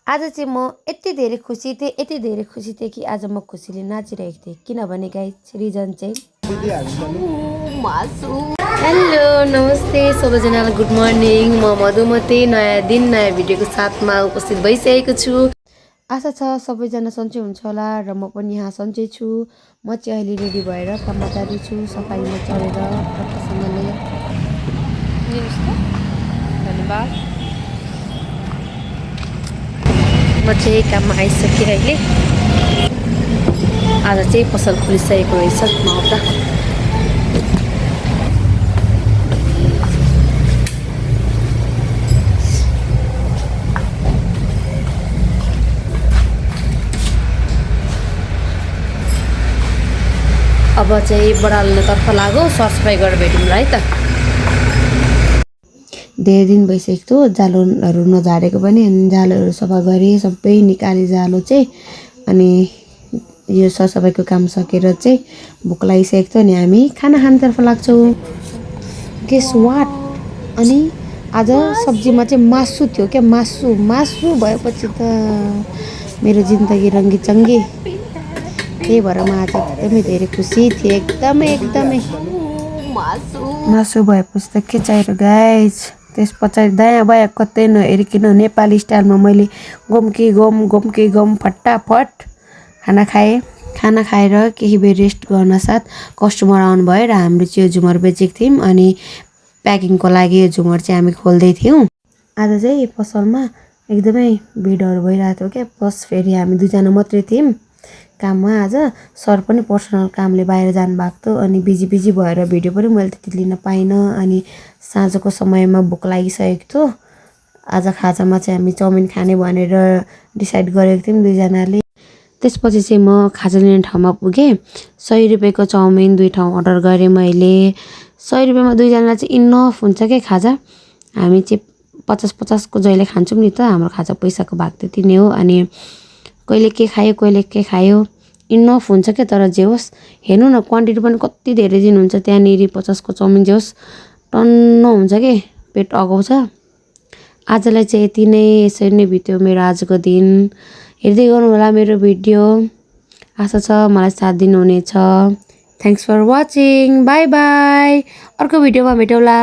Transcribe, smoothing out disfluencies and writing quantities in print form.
आज चाहिँ म यति धेरै खुसी थिएँ कि आज म खुसीले नाचिरहेको थिएँ किनभने गाइस रिजन चाहिँ हेलो नमस्ते सबैजनालाई गुड मर्निङ म मधुमती नयाँ दिन नयाँ भिडियोको साथमा उपस्थित भइसकेको छु आशा छ सबैजना सन्चै हुन्छ होला र म पनि यहाँ सन्चै छु म चाहिँ अहिले रेडी भएर काममा जाँदैछु सफाइमा चढेर राम्रोसँगले धन्यवाद म चाहिँ काममा आइसकेँ अहिले आज चाहिँ पसल खोलिसकेको रहेछ म आउँदा अब चाहिँ बडाल्नेतर्फ लाग्यो सरसफाइ गरेर भेटौँला है त धेरै दिन भइसकेको थियो जालोहरू नझारेको पनि अनि जालोहरू सफा गरेँ सबै निकाले जालो चाहिँ अनि यो सरसफाइको काम सकेर चाहिँ भोक लागिसकेको थियो अनि हामी खाना खानतर्फ लाग्छौँ गेस वाट अनि आज सब्जीमा चाहिँ मासु थियो क्या मासु भएपछि त मेरो जिन्दगी रङ्गीचङ्गी त्यही भएर म आज एकदमै धेरै खुसी थिएँ एकदमै मासु भएपछि त के चाहियो गाइस त्यस पछाडि दायाँ बायाँ कतै नहेरिकन नेपाली स्टाइलमा मैले गम फटाफट खाना खाएँ खाना खाएर केही बेर रेस्ट गर्न साथ कस्टमर आउनु भयो र हाम्रो चाहिँ यो झुमर बेचेको थियौँ अनि प्याकिङको लागि यो झुमर चाहिँ हामी खोल्दै थियौँ आज चाहिँ पसलमा एकदमै भिडहरू भइरहेको थियो क्या प्लस फेरि हामी दुईजना मात्रै थियौँ काममा आज सर पनि पर्सनल कामले बाहिर जानुभएको थियो अनि बिजी भएर भिडियो पनि मैले त्यति लिन पाइनँ अनि साँझको समयमा भोक लागिसकेको थियो आज खाजामा चाहिँ हामी चाउमिन खाने भनेर डिसाइड गरेको थियौँ दुईजनाले त्यसपछि चाहिँ म खाजा लिने ठाउँमा पुगेँ 100 रुपियाँको चाउमिन 2 ठाउँ अर्डर गरेँ मैले 100 रुपियाँमा दुईजनालाई चाहिँ इनफ हुन्छ क्या खाजा हामी चाहिँ 50 को जहिले खान्छौँ नि त हाम्रो खाजा पैसाको भाग त्यति नै हो अनि कहिले के खायो इनफ हुन्छ क्या तर जे होस् हेर्नु न क्वान्टिटी पनि कति धेरै दिनुहुन्छ त्यहाँनिर 50 को चाउमिन जे होस् टन्न हुन्छ के पेट अगाउँछ आजलाई चाहिँ यति नै यसरी नै बित्यो मेरो आजको दिन हेर्दै गर्नु होला मेरो भिडियो आशा छ मलाई साथ दिनुहुनेछ thanks for watching bye bye अर्को भिडियोमा भेटौँला